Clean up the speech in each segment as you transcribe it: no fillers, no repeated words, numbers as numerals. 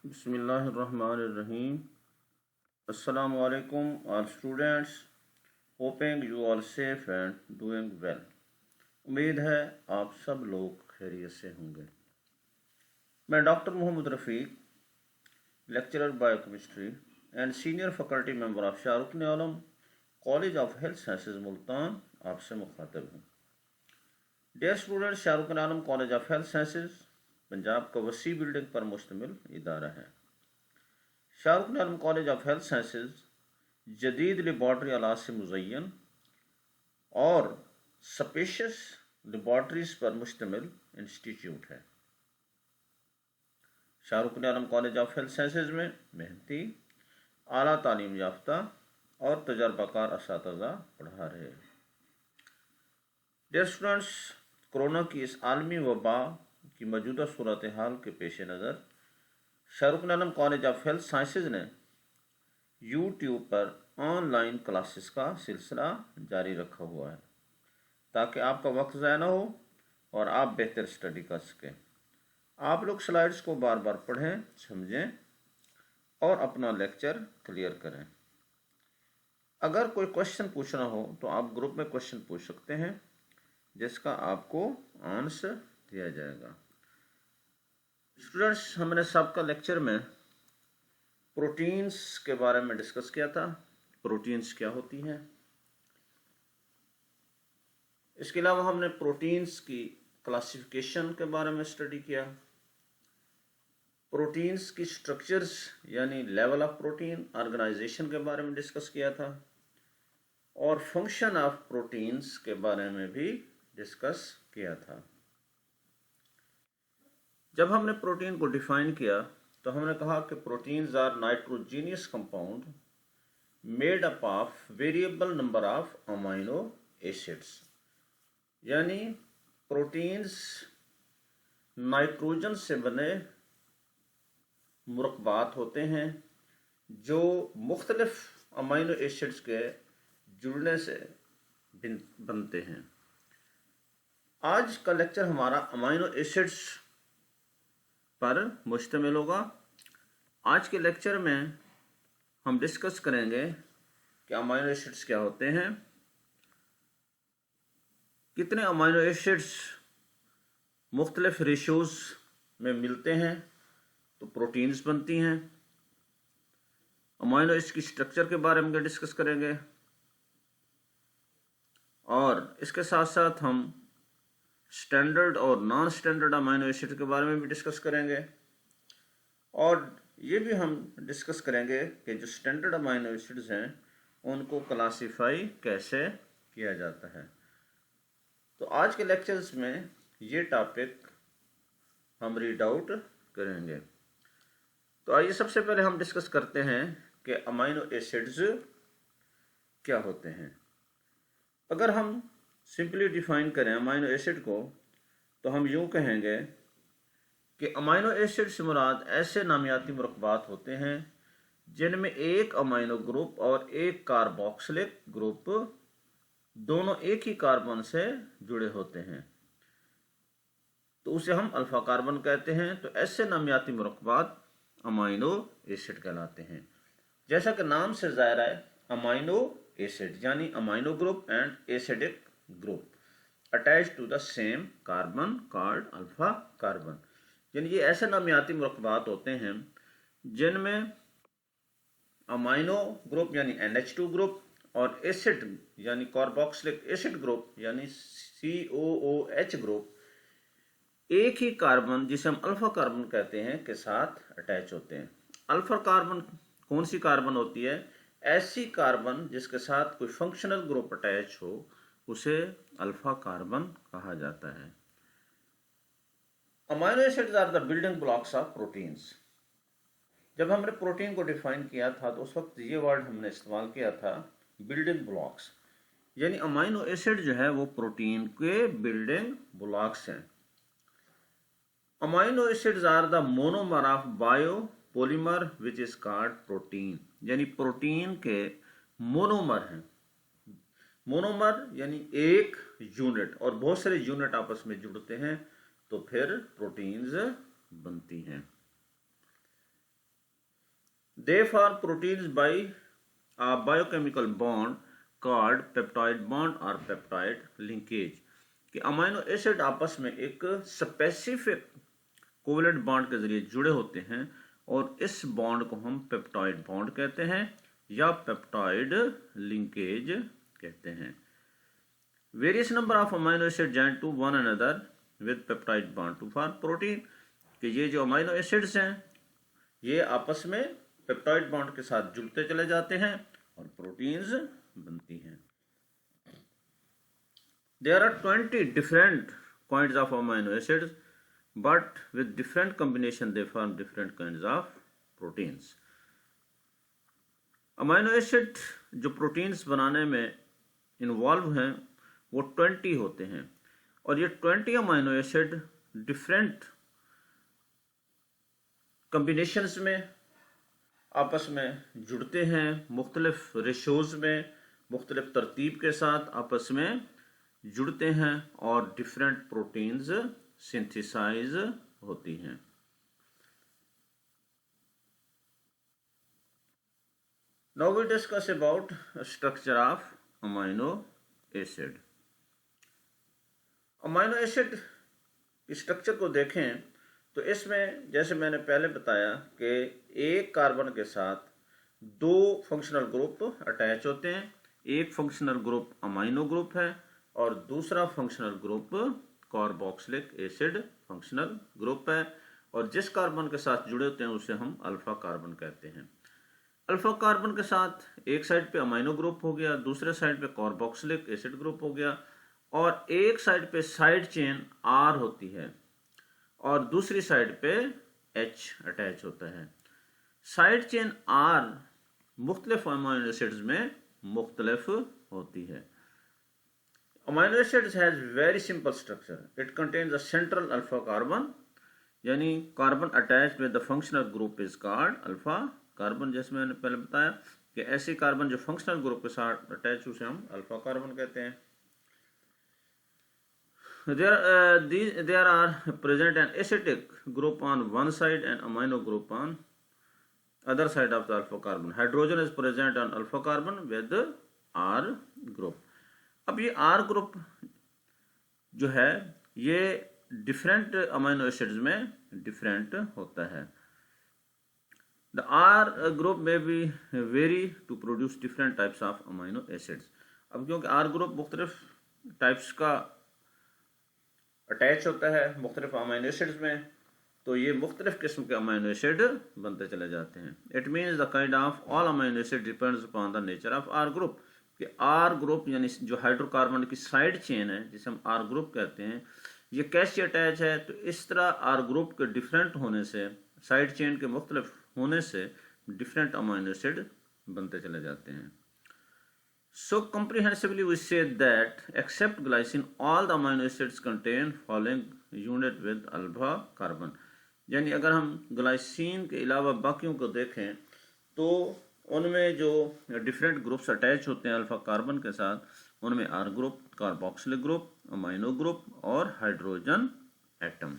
Bismillahirrahmanirrahim. Assalamu alaikum all students. Hoping you all safe and doing well. उम्मीद है आप सब लोग खैरियत से होंगे। मैं doctor Mohammad Rafiq, lecturer biochemistry and senior faculty member of Shahrukh Alam college of health sciences Multan आपसे मुखातब हूँ। Dear student, Shahrukh Alam college of health sciences Punjab का वसी बिल्डिंग पर मुश्तमिल इदारा है। Shahrukh Alam college of health sciences जदीद लेबॉर्ट्री आलात से मुज़य्यन और स्पेशियस लेबॉर्ट्रीज पर मुश्तमिल इंस्टीट्यूट है। Shahrukh Alam college of health sciences में मेहनती, आला तालीम याफ्ता और तजर्बाकार असातिज़ा पढ़ा रहे हैं। डियर स्टूडेंट्स, कोरोना की इस आलमी वबा की मौजूदा सूरत हाल के पेश नज़र Shahrukh Alam college of health sciences ने यूट्यूब पर ऑनलाइन क्लासेस का सिलसिला जारी रखा हुआ है ताकि आपका वक्त ज़ाया ना हो और आप बेहतर स्टडी कर सकें। आप लोग स्लाइड्स को बार बार पढ़ें, समझें और अपना लेक्चर क्लियर करें। अगर कोई क्वेश्चन पूछना हो तो आप ग्रुप में क्वेश्चन पूछ सकते हैं जिसका आपको आंसर दिया जाएगा। स्टूडेंट्स, हमने सबका लेक्चर में प्रोटीन्स के बारे में डिस्कस किया था। प्रोटीन्स क्या होती हैं, इसके अलावा हमने प्रोटीन्स की क्लासिफिकेशन के बारे में स्टडी किया। प्रोटीन्स की स्ट्रक्चर्स यानी लेवल ऑफ प्रोटीन ऑर्गेनाइजेशन के बारे में डिस्कस किया था और फंक्शन ऑफ प्रोटीन्स के बारे में भी डिस्कस किया था। जब हमने प्रोटीन को डिफाइन किया तो हमने कहा कि proteins are nitrogenous compound made up of variable number of amino acids, यानी प्रोटीन्स नाइट्रोजन से बने मुरक्बात होते हैं जो मुख्तलिफ अमाइनो एसिड्स के जुड़ने से बनते हैं। आज का लेक्चर हमारा अमाइनो एसिड्स पर मुश्तमिल होगा। आज के लेक्चर में हम डिस्कस करेंगे कि अमाइनो एसिड्स क्या होते हैं, कितने अमाइनो एसिड्स मुख्तलिफ रेशोज़ में मिलते हैं तो प्रोटीन्स बनती हैं। अमाइनो एसिड की स्ट्रक्चर के बारे में डिस्कस करेंगे और इसके साथ साथ हम स्टैंडर्ड और नॉन स्टैंडर्ड अमाइनो एसिड के बारे में भी डिस्कस करेंगे और ये भी हम डिस्कस करेंगे कि जो स्टैंडर्ड अमाइनो एसिड्स हैं उनको क्लासीफाई कैसे किया जाता है। तो आज के लेक्चर्स में ये टॉपिक हम रीड आउट करेंगे। तो आइए सबसे पहले हम डिस्कस करते हैं कि अमाइनो एसिड्स क्या होते हैं। अगर हम सिंपली डिफाइन करें अमाइनो एसिड को तो हम यूँ कहेंगे कि अमाइनो एसिड से मुराद ऐसे नामियाती मुरक्बात होते हैं जिनमें एक अमाइनो ग्रुप और एक कार्बोक्सिलिक ग्रुप दोनों एक ही कार्बन से जुड़े होते हैं, तो उसे हम अल्फा कार्बन कहते हैं। तो ऐसे नामियाती मुरक्बात अमाइनो एसिड कहलाते हैं। जैसा कि नाम से ज़ाहिर है, अमाइनो एसिड यानी amino group and acidic group attach to the same carbon called alpha carbon, यानी ये ऐसे नामियाती मुरक्बात होते हैं जिनमें अमाइनो ग्रुप यानी NH2 ग्रुप और एसिड यानी कार्बोक्सिलिक एसिड ग्रुप यानी COOH ग्रुप एक ही कार्बन जिसे हम अल्फा कार्बन कहते हैं के साथ अटैच होते हैं। अल्फा कार्बन कौन सी कार्बन होती है? ऐसी कार्बन जिसके साथ कोई फंक्शनल ग्रुप अटैच हो उसे अल्फा कार्बन कहा जाता है। Amino acids are the building blocks of proteins. जब हमने प्रोटीन को डिफाइन किया था तो उस वक्त ये वर्ड हमने इस्तेमाल किया था बिल्डिंग ब्लॉक्स, यानी अमाइनो एसिड जो है वो प्रोटीन के बिल्डिंग ब्लॉक्स हैं। Amino acids are the monomer of biopolymer which is called protein, यानी प्रोटीन के मोनोमर हैं। मोनोमर यानी एक यूनिट और बहुत सारे यूनिट आपस में जुड़ते हैं तो फिर प्रोटीन्स बनती हैं। They form proteins by a biochemical bond called peptide bond or peptide linkage कि अमाइनो एसिड आपस में एक स्पेसिफिक कोवेलेंट बॉन्ड के जरिए जुड़े होते हैं और इस बॉन्ड को हम पेप्टाइड बॉन्ड कहते हैं या पेप्टाइड लिंकेज कहते हैं। Various number of amino acid join to one another with peptide bond to form protein कि ये जो अमाइनो एसिड्स हैं ये आपस में पेप्टाइड बॉन्ड के साथ जुड़ते चले जाते हैं और प्रोटीन्स बनती हैं। There are 20 different kinds of amino acids, but with different combination they form different kinds of proteins. Amino acid जो प्रोटीन्स बनाने में इन्वॉल्व हैं वो 20 होते हैं और ये 20 अमाइनो एसिड डिफरेंट कम्बिनेशंस में आपस में जुड़ते हैं, मुख्तलिफ रेशोज़ में मुख्तलिफ तरतीब के साथ आपस में जुड़ते हैं और डिफरेंट प्रोटीन्स सिंथेसाइज होती हैं। Now we discuss about structure of amino acid. Amino acid की स्ट्रक्चर को देखें तो इसमें जैसे मैंने पहले बताया कि एक कार्बन के साथ दो फंक्शनल ग्रुप अटैच होते हैं। एक फंक्शनल ग्रुप अमाइनो ग्रुप है और दूसरा functional group carboxylic acid functional group है और जिस कार्बन के साथ जुड़े होते हैं उसे हम अल्फा कार्बन कहते हैं। अल्फा कार्बन के साथ एक साइड पे अमाइनो ग्रुप हो गया, दूसरे साइड पे कार्बोक्सिलिक एसिड ग्रुप हो गया और एक साइड पे साइड चेन आर होती है और दूसरी साइड पे H अटैच होता है। साइड चेन आर मुख्तलिफ अमाइनो एसिड्स में मुख्तलिफ होती है। Amino acids has very simple structure. It contains a central alpha carbon यानी carbon attached with the functional group is called alpha carbon. जैसे मैंने पहले बताया कि ऐसे कार्बन जो फंक्शनल ग्रुप के साथ अटैच उसे हम अल्फा कार्बन कहते हैं। There are present an acidic group on one side and amino group on other side of the alpha carbon. Hydrogen is present on alpha carbon with R group. अब ये R group जो है ये different amino acids में different होता है। The R group may be vary to produce different types of amino acids. अब क्योंकि R group मुख्तलिफ टाइप्स का अटैच होता है मुख्तलिफ अमाइनो एसिड्स में तो ये मुख्तलिफ किस्म के अमाइनो एसिड बनते चले जाते हैं। It means the kind of all amino acid depends upon the nature of R group कि आर ग्रुप यानी जो हाइड्रोकार्बन की साइड चेन है जिसे हम आर ग्रुप कहते हैं ये कैसे अटैच है। तो इस तरह आर ग्रुप के डिफरेंट होने से साइड चेन के मुख्तलिफ होने से डिफरेंट अमाइनो एसिड बनते चले जाते हैं। So comprehensively we say that except glycine all the amino acids contain following unit with alpha carbon। यानी अगर हम ग्लाइसिन के अलावा बाकियों को देखें तो उनमें जो डिफरेंट ग्रुप्स अटैच होते हैं अल्फा कार्बन के साथ उनमें R group, carboxylic group, amino group और hydrogen atom.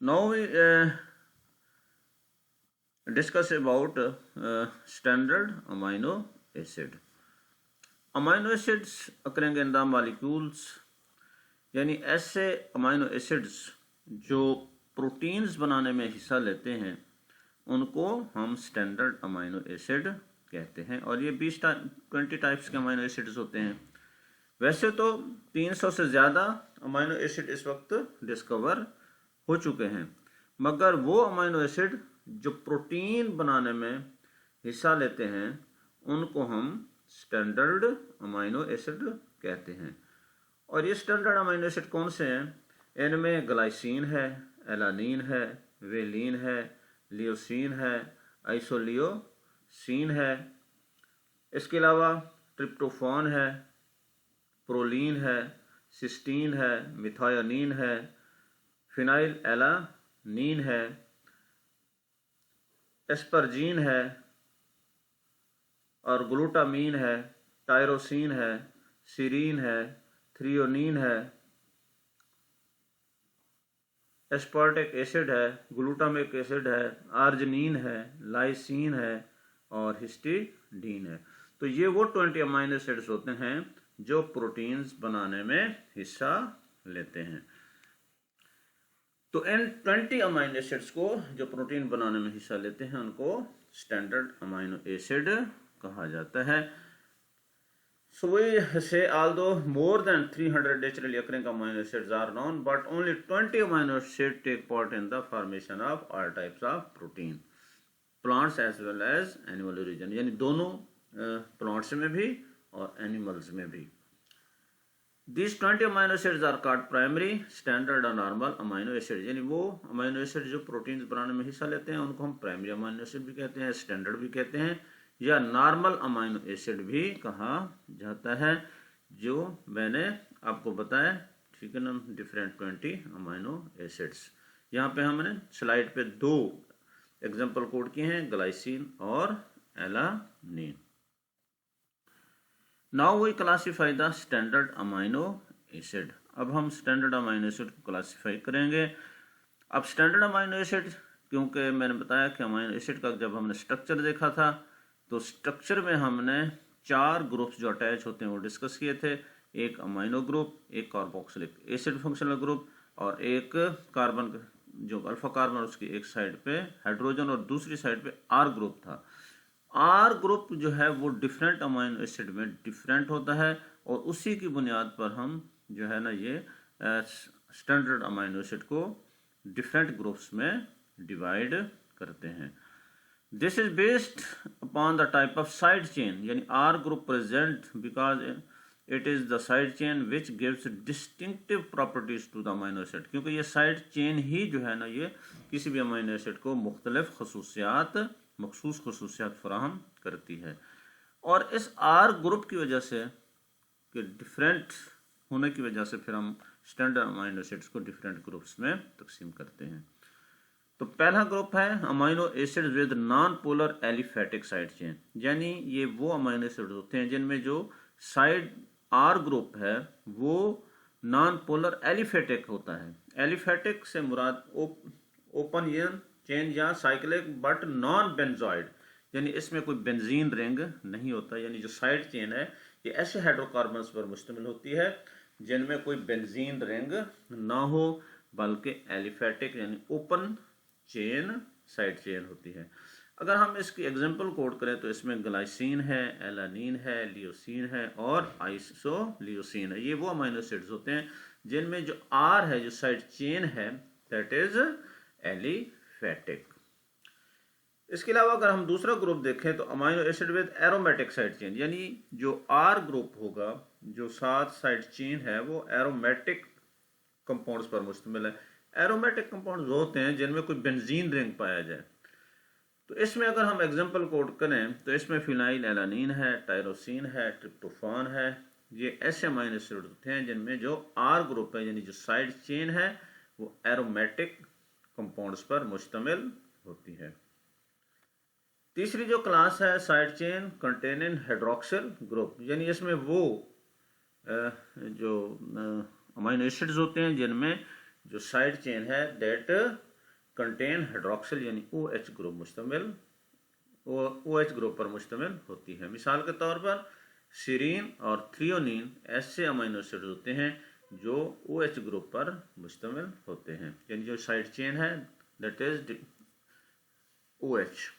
Now we discuss about standard amino acid। Amino acids occurring in the molecules यानी ऐसे अमाइनो एसिड्स जो प्रोटीन्स बनाने में हिस्सा लेते हैं उनको हम स्टैंडर्ड अमाइनो एसिड कहते हैं और ये 20 टाइप्स के अमाइनो एसिड्स होते हैं। वैसे तो 300 से ज़्यादा अमाइनो एसिड इस वक्त डिस्कवर हो चुके हैं मगर वो अमाइनो एसिड जो प्रोटीन बनाने में हिस्सा लेते हैं उनको हम स्टैंडर्ड अमाइनो एसिड कहते हैं। और ये स्टैंडर्ड अमाइनो एसिड कौन से हैं? इनमें ग्लाइसिन है, एलानिन है, वेलिन है, लियोसिन है, आइसोलियोसिन है, इसके अलावा ट्रिप्टोफान है, प्रोलीन है, सिस्टीन है, मिथायोनिन है, फिनाइल एलानिन है, एस्परजीन है और ग्लूटामीन है, टायरोसिन है, सीरीन है, थ्रियोनिन है, एस्पार्टिक एसिड है, ग्लूटामिक एसिड है, आर्जिनिन है, लाइसिन है और हिस्टिडीन है। तो ये वो 20 अमाइनो एसिड्स होते हैं जो प्रोटीन्स बनाने में हिस्सा लेते हैं। तो इन 20 अमाइनो एसिड्स को जो प्रोटीन बनाने में हिस्सा लेते हैं उनको स्टैंडर्ड अमाइनो एसिड कहा जाता है। So we say although more than 300 naturally occurring amino acids are known, but only 20 amino acids take part in the formation of all types of protein, plants as well as animal origin, यानी दोनों plants में भी और animals में भी। These 20 amino acids are called primary, standard और normal amino acids, यानी वो amino acids जो proteins बनाने में हिस्सा लेते हैं उनको हम primary amino acid भी कहते हैं, standard भी कहते हैं या नॉर्मल अमाइनो एसिड भी कहा जाता है, जो मैंने आपको बताया। ठीक है ना, डिफरेंट 20 अमाइनो एसिड्स। यहाँ पे हमने स्लाइड पे 2 एग्जांपल कोड किए हैं, ग्लाइसिन और alanine. Now we classify the standard amino acid. अब हम स्टैंडर्ड अमाइनो एसिड को क्लासिफाई करेंगे। अब स्टैंडर्ड अमाइनो एसिड, क्योंकि मैंने बताया कि अमाइनो एसिड का जब हमने स्ट्रक्चर देखा था तो स्ट्रक्चर में हमने 4 ग्रुप्स जो अटैच होते हैं वो डिस्कस किए थे। एक अमाइनो ग्रुप, एक कार्बोक्सिलिक एसिड फंक्शनल ग्रुप और एक कार्बन जो अल्फा कार्बन उसकी एक साइड पे हाइड्रोजन और दूसरी साइड पे आर ग्रुप था। आर ग्रुप जो है वो डिफरेंट अमाइनो एसिड में डिफरेंट होता है और उसी की बुनियाद पर हम जो है ना ये स्टैंडर्ड अमाइनो एसिड को डिफरेंट ग्रुप्स में डिवाइड करते हैं। This is based upon the type of side chain, यानी R group present because it is the side chain which gives distinctive properties to the amino acid, क्योंकि ये side chain ही जो है ना ये किसी भी अमाइनो एसिड को मुख्तलिफ मखसूस खसूसियात फराहम करती है। और इस R ग्रुप की वजह से कि डिफरेंट होने की वजह से फिर हम स्टैंडर्ड अमाइनो एसिड्स को डिफरेंट ग्रुप्स में तकसीम करते हैं। तो पहला ग्रुप है amino acid with non polar aliphatic side chain, यानी ये वो अमाइनो एसिड होते हैं जिनमें जो साइड आर ग्रुप है वो नॉन पोलर एलिफेटिक होता है। एलिफेटिक से मुराद ओपन चेन या साइक्लिक बट नॉन बेंजॉइड, यानी इसमें कोई बेंजीन रिंग नहीं होता। यानी जो साइड चेन है ये ऐसे हाइड्रोकार्बन्स पर मुश्तमिल होती है जिनमें कोई बेंजीन रिंग ना हो, बल्कि एलिफेटिक यानी ओपन चेन साइड चेन होती है। अगर हम इसकी एग्जांपल कोड करें तो इसमें ग्लाइसिन है, एलानिन है, लियोसिन है और आइसोलियोसिन है। ये वो अमाइनो एसिड्स होते हैं जिनमें जो आर है जो साइड चेन है दैट इज एलिफेटिक। इसके अलावा अगर हम दूसरा ग्रुप देखें तो amino acid with aromatic side chain, यानी जो आर ग्रुप होगा जो साथ साइड चेन है वो एरोमेटिक कंपाउंड्स पर मुश्तमिल है। एरोमेटिक कंपाउंड होते हैं जिनमें कोई बेंजीन रिंग पाया जाए। तो इसमें अगर हम एग्जांपल कोड करें तो इसमें फिनाइल एलानिन है, टायरोसिन है, ट्रिप्टोफान है। ये ऐसे अमाइनो एसिड होते हैं जिनमें जो आर ग्रुप है यानी जो साइड चेन है वो एरोमेटिक कंपाउंड्स पर मुश्तमिल होती है। तीसरी जो क्लास है side chain containing hydroxyl group, यानी इसमें वो जो अमाइनो एसिड्स होते हैं जिनमें जो साइड चेन है दैट कंटेन हाइड्रोक्सिल यानी OH ग्रुप मुश्तमिल OH ग्रुप पर मुश्तमिल होती है। मिसाल के तौर पर सीरीन और थ्रियोनिन ऐसे अमाइनो एसिड होते हैं जो OH ग्रुप पर मुश्तमिल होते हैं, यानी जो साइड चेन है that is OH।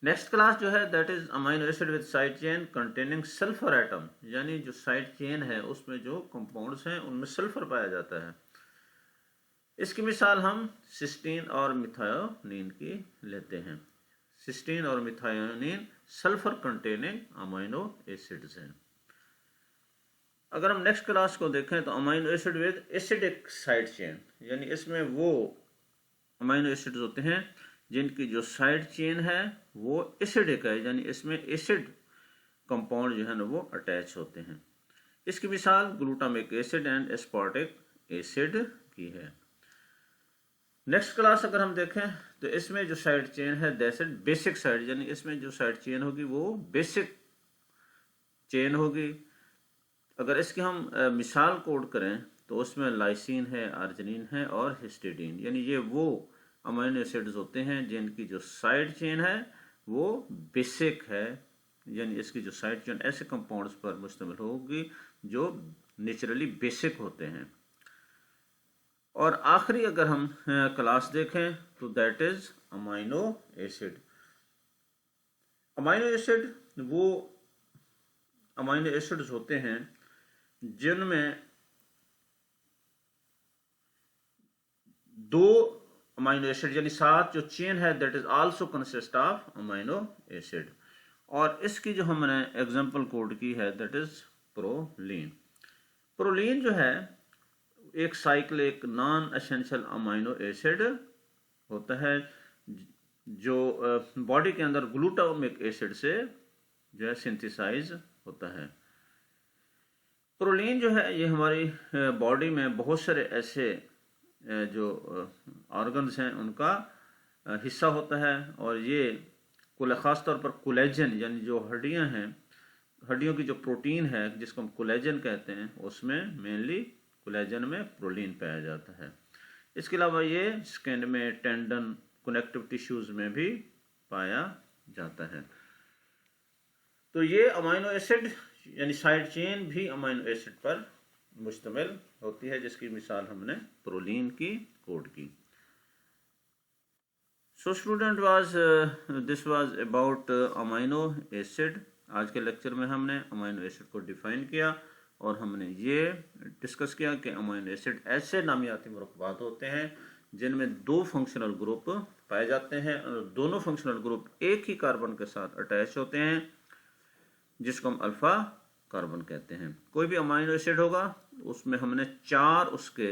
Next class जो है that is amino acid with side chain containing sulphur atom, यानी जो साइड चेन है उसमें जो कंपाउंड्स हैं उनमें सल्फर पाया जाता है। इसकी मिसाल हम सिस्टीन और मिथायोनिन की लेते हैं। सिस्टीन और methionine sulphur containing amino acids हैं। अगर हम नेक्स्ट क्लास को देखें तो amino acid with acidic side chain, यानी इसमें वो अमाइनो एसिड्स होते हैं जिनकी जो साइड चेन है वो एसिडिक है, यानी इसमें एसिड कंपाउंड जो है ना वो अटैच होते हैं। इसकी मिसाल glutamic acid and aspartic acid की है। नेक्स्ट क्लास अगर हम देखें तो इसमें जो साइड चेन है दैट इज बेसिक साइड, यानी इसमें जो साइड चेन होगी वो बेसिक चेन होगी। अगर इसकी हम मिसाल कोड करें तो उसमें लाइसिन है, अर्जिनिन है और हिस्टिडीन, यानी ये वो अमीनो एसिड्स होते हैं जिनकी जो साइड चेन है वो बेसिक है, यानी इसकी जो साइड चेन ऐसे कंपाउंड्स पर मुश्तमिल होगी जो नेचुरली बेसिक होते हैं। और आखिरी अगर हम क्लास देखें तो that is amino acid. Amino acid वो अमीनो एसिड्स होते हैं जिनमें दो अमीनो एसिड यानी साथ जो चेन है that is also consist of amino acid. और इसकी जो हमने एग्जांपल कोड की है दैट इज प्रोलीन। प्रोलीन जो है एक cyclic non essential amino acid होता है जो बॉडी के अंदर ग्लूटामिक एसिड से जो है सिंथेसाइज होता है। प्रोलीन जो है ये हमारी बॉडी में बहुत सारे ऐसे जो ऑर्गन्स हैं उनका हिस्सा होता है, और ये ख़ास तौर पर कोलेजन यानी जो हड्डियां हैं, हड्डियों की जो प्रोटीन है जिसको हम कोलेजन कहते हैं, उसमें मेनली कोलेजन में प्रोलीन पाया जाता है। इसके अलावा ये स्किन में, टेंडन, कनेक्टिव टिश्यूज़ में भी पाया जाता है। तो ये अमीनो एसिड यानी साइड चेन भी अमीनो एसिड पर मुश्तमिल होती है, जिसकी मिसाल हमने प्रोलीन की कोड की। So student this was about amino acid. आज के लेक्चर में हमने अमीनो एसिड को डिफाइन किया और हमने ये डिस्कस किया कि अमीनो एसिड ऐसे नामियाती मरकबात होते हैं जिनमें दो फंक्शनल ग्रुप पाए जाते हैं और दोनों फंक्शनल ग्रुप एक ही कार्बन के साथ अटैच होते हैं, जिसको हम अल्फा कार्बन कहते हैं। कोई भी अमीनो एसिड होगा उसमें हमने चार उसके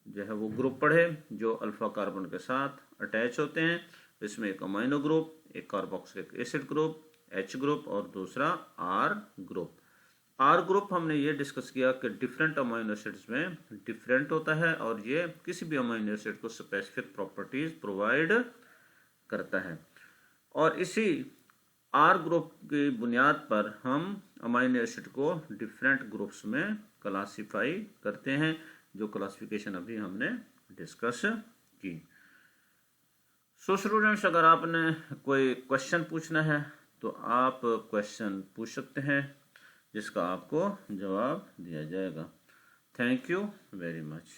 जो है वो ग्रुप पढ़े जो अल्फा कार्बन के साथ अटैच होते हैं। इसमें एक अमीनो ग्रुप, एक carboxylic acid group H group और दूसरा R ग्रुप। R ग्रुप हमने ये डिस्कस किया कि डिफरेंट अमीनो एसिड्स में डिफरेंट होता है और ये किसी भी अमीनो एसिड को स्पेसिफिक प्रॉपर्टीज प्रोवाइड करता है, और इसी R ग्रुप की बुनियाद पर हम अमीनो एसिड को डिफरेंट ग्रुप्स में क्लासीफाई करते हैं, जो क्लासिफिकेशन अभी हमने डिस्कस की। सो स्टूडेंट्स, अगर आपने कोई क्वेश्चन पूछना है तो आप क्वेश्चन पूछ सकते हैं जिसका आपको जवाब दिया जाएगा। Thank you very much.